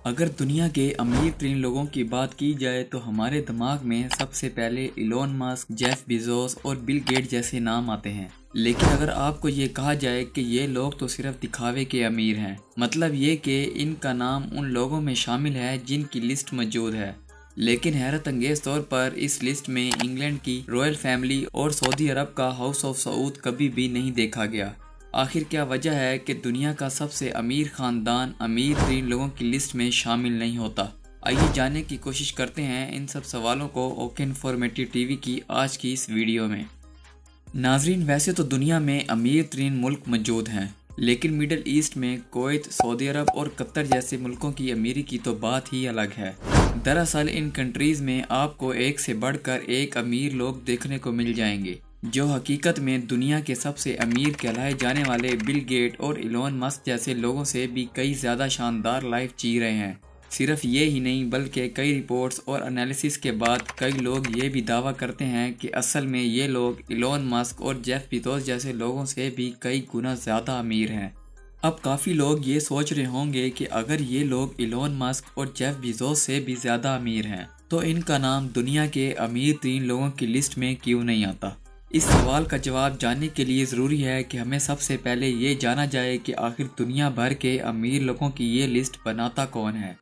अगर दुनिया के अमीर तरीन लोगों की बात की जाए तो हमारे दिमाग में सबसे पहले इलोन मस्क, जेफ बेजोस और बिल गेट जैसे नाम आते हैं। लेकिन अगर आपको ये कहा जाए कि ये लोग तो सिर्फ दिखावे के अमीर हैं, मतलब ये कि इनका नाम उन लोगों में शामिल है जिनकी लिस्ट मौजूद है, लेकिन हैरत अंगेज तौर पर इस लिस्ट में इंग्लैंड की रॉयल फैमिली और सऊदी अरब का हाउस ऑफ सऊद कभी भी नहीं देखा गया। आखिर क्या वजह है कि दुनिया का सबसे अमीर खानदान अमीर तरीन लोगों की लिस्ट में शामिल नहीं होता? आइए जानने की कोशिश करते हैं इन सब सवालों को ओके इन्फॉर्मेटिव टीवी की आज की इस वीडियो में। नाजरीन, वैसे तो दुनिया में अमीर तरीन मुल्क मौजूद हैं, लेकिन मिडल ईस्ट में कुवैत, सऊदी अरब और कतर जैसे मुल्कों की अमीरी की तो बात ही अलग है। दरअसल इन कंट्रीज़ में आपको एक से बढ़कर एक अमीर लोग देखने को मिल जाएंगे, जो हकीकत में दुनिया के सबसे अमीर कहलाए जाने वाले बिल गेट और इलोन मस्क जैसे लोगों से भी कई ज़्यादा शानदार लाइफ जी रहे हैं। सिर्फ ये ही नहीं बल्कि कई रिपोर्ट्स और एनालिसिस के बाद कई लोग ये भी दावा करते हैं कि असल में ये लोग इलोन मस्क और जेफ बेजोस जैसे लोगों से भी कई गुना ज़्यादा अमीर हैं। अब काफ़ी लोग ये सोच रहे होंगे कि अगर ये लोग इलोन मस्क और जेफ बेजोस से भी ज़्यादा अमीर हैं तो इनका नाम दुनिया के अमीर तरीन लोगों की लिस्ट में क्यों नहीं आता। इस सवाल का जवाब जानने के लिए ज़रूरी है कि हमें सबसे पहले ये जाना जाए कि आखिर दुनिया भर के अमीर लोगों की ये लिस्ट बनाता कौन है।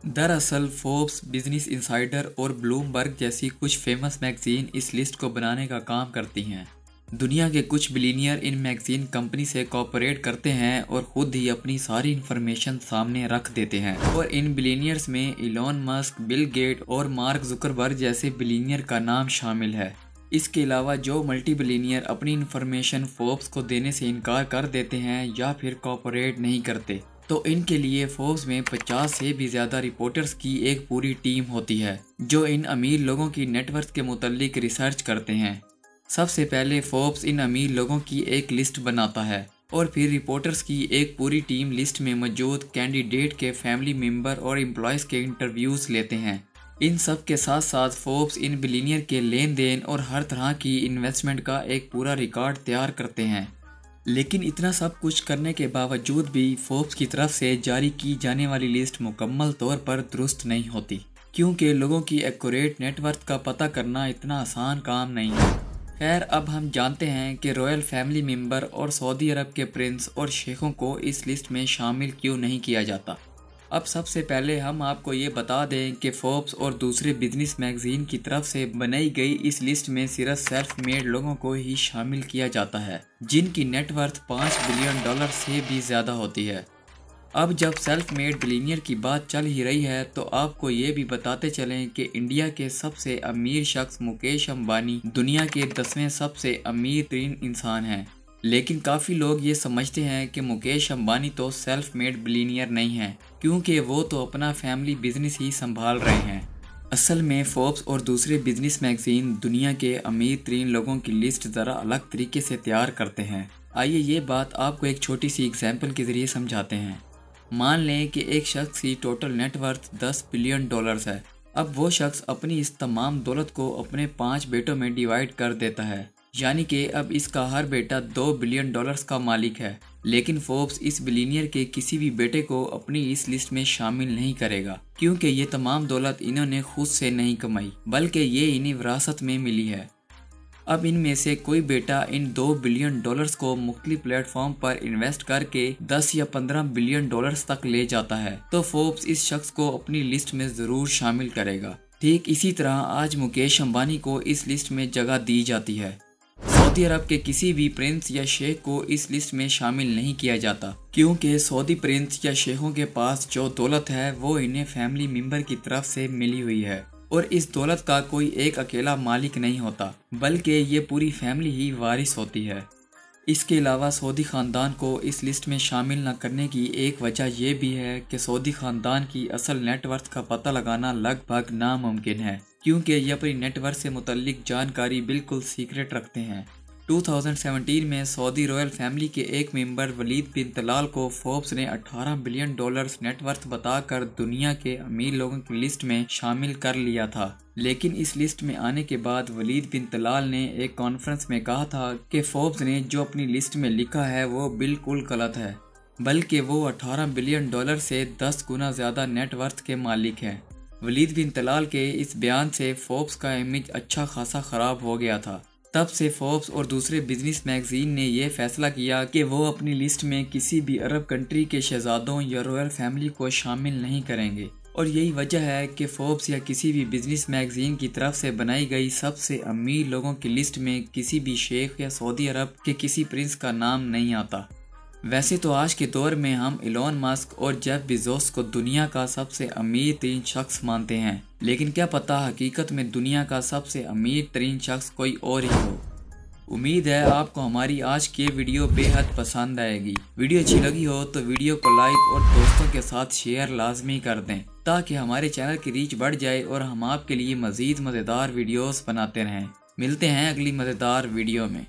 दरअसल फोर्ब्स, बिजनेस इनसाइडर और ब्लूमबर्ग जैसी कुछ फेमस मैगजीन इस लिस्ट को बनाने का काम करती हैं। दुनिया के कुछ बिलियनियर इन मैगजीन कंपनी से कोऑपरेट करते हैं और ख़ुद ही अपनी सारी इन्फॉर्मेशन सामने रख देते हैं। और इन बिलियनियर्स में इलोन मस्क, बिल गेट और मार्क जुकरबर्ग जैसे बिलियनियर का नाम शामिल है। इसके अलावा जो मल्टी बिलियनियर अपनी इन्फॉर्मेशन फोर्ब्स को देने से इनकार कर देते हैं या फिर कोऑपरेट नहीं करते, तो इनके लिए फोर्ब्स में 50 से भी ज़्यादा रिपोर्टर्स की एक पूरी टीम होती है जो इन अमीर लोगों की नेटवर्थ के मुतालिक रिसर्च करते हैं। सबसे पहले फोर्ब्स इन अमीर लोगों की एक लिस्ट बनाता है और फिर रिपोर्टर्स की एक पूरी टीम लिस्ट में मौजूद कैंडिडेट के फैमिली मेम्बर और एम्प्लॉयज़ के इंटरव्यूज़ लेते हैं। इन सब के साथ साथ फोर्ब्स इन बिलियनियर के लेन देन और हर तरह की इन्वेस्टमेंट का एक पूरा रिकॉर्ड तैयार करते हैं। लेकिन इतना सब कुछ करने के बावजूद भी फोर्ब्स की तरफ से जारी की जाने वाली लिस्ट मुकम्मल तौर पर दुरुस्त नहीं होती, क्योंकि लोगों की एक्यूरेट नेटवर्थ का पता करना इतना आसान काम नहीं है। खैर, अब हम जानते हैं कि रॉयल फैमिली मेंबर और सऊदी अरब के प्रिंस और शेखों को इस लिस्ट में शामिल क्यों नहीं किया जाता। अब सबसे पहले हम आपको ये बता दें कि फोर्ब्स और दूसरे बिजनेस मैगजीन की तरफ से बनाई गई इस लिस्ट में सिर्फ सेल्फ मेड लोगों को ही शामिल किया जाता है जिनकी नेटवर्थ $5 बिलियन से भी ज़्यादा होती है। अब जब सेल्फ मेड बिलियनियर की बात चल ही रही है तो आपको ये भी बताते चलें कि इंडिया के सबसे अमीर शख्स मुकेश अंबानी दुनिया के 10वें सबसे अमीर तरीन इंसान हैं। लेकिन काफ़ी लोग ये समझते हैं कि मुकेश अंबानी तो सेल्फ मेड बिलियनियर नहीं है, क्योंकि वो तो अपना फैमिली बिजनेस ही संभाल रहे हैं। असल में फोर्ब्स और दूसरे बिजनेस मैगजीन दुनिया के अमीर तरीन लोगों की लिस्ट ज़रा अलग तरीके से तैयार करते हैं। आइए ये बात आपको एक छोटी सी एग्जाम्पल के ज़रिए समझाते हैं। मान लें कि एक शख्स की टोटल नेटवर्थ $10 बिलियन है। अब वो शख्स अपनी इस तमाम दौलत को अपने 5 बेटों में डिवाइड कर देता है, यानी कि अब इसका हर बेटा $2 बिलियन का मालिक है। लेकिन फोर्ब्स इस बिलियनियर के किसी भी बेटे को अपनी इस लिस्ट में शामिल नहीं करेगा, क्योंकि ये तमाम दौलत इन्होंने खुद से नहीं कमाई बल्कि ये इन्हें विरासत में मिली है। अब इनमें से कोई बेटा इन $2 बिलियन को मुख्तलिफ प्लेटफॉर्म पर इन्वेस्ट करके 10 या 15 बिलियन तक ले जाता है, तो फोर्ब्स इस शख्स को अपनी लिस्ट में ज़रूर शामिल करेगा। ठीक इसी तरह आज मुकेश अंबानी को इस लिस्ट में जगह दी जाती है। सऊदी अरब के किसी भी प्रिंस या शेख को इस लिस्ट में शामिल नहीं किया जाता, क्योंकि सऊदी प्रिंस या शेखों के पास जो दौलत है वो इन्हें फैमिली मेंबर की तरफ से मिली हुई है और इस दौलत का कोई एक अकेला मालिक नहीं होता, बल्कि ये पूरी फैमिली ही वारिस होती है। इसके अलावा सऊदी ख़ानदान को इस लिस्ट में शामिल न करने की एक वजह यह भी है कि सऊदी ख़ानदान की असल नेटवर्थ का पता लगाना लगभग नामुमकिन है, क्योंकि ये अपनी नेटवर्थ से मुतल्लिक जानकारी बिल्कुल सीक्रेट रखते हैं। 2017 में सऊदी रॉयल फैमिली के एक मेंबर वलीद बिन तलाल को फोर्ब्स ने $18 बिलियन नेटवर्थ बताकर दुनिया के अमीर लोगों की लिस्ट में शामिल कर लिया था। लेकिन इस लिस्ट में आने के बाद वलीद बिन तलाल ने एक कॉन्फ्रेंस में कहा था कि फोर्ब्स ने जो अपनी लिस्ट में लिखा है वो बिल्कुल गलत है। बल्कि वो 18 बिलियन डॉलर से 10 गुना ज़्यादा नेटवर्थ के मालिक है। वलीद बिन तलाल के इस बयान से फोर्ब्स का इमेज अच्छा खासा ख़राब हो गया था। तब से फोर्ब्स और दूसरे बिजनेस मैगजीन ने यह फैसला किया कि वो अपनी लिस्ट में किसी भी अरब कंट्री के शहजादों या रॉयल फैमिली को शामिल नहीं करेंगे। और यही वजह है कि फोर्ब्स या किसी भी बिजनेस मैगजीन की तरफ से बनाई गई सबसे अमीर लोगों की लिस्ट में किसी भी शेख या सऊदी अरब के किसी प्रिंस का नाम नहीं आता। वैसे तो आज के दौर में हम इलॉन मस्क और जेफ बेजोस को दुनिया का सबसे अमीर तरीन शख्स मानते हैं, लेकिन क्या पता हकीकत में दुनिया का सबसे अमीर तरीन शख्स कोई और ही हो। उम्मीद है आपको हमारी आज की वीडियो बेहद पसंद आएगी। वीडियो अच्छी लगी हो तो वीडियो को लाइक और दोस्तों के साथ शेयर लाजमी कर दें, ताकि हमारे चैनल की रीच बढ़ जाए और हम आपके लिए मज़ीद मज़ेदार वीडियोस बनाते रहें। मिलते हैं अगली मज़ेदार वीडियो में।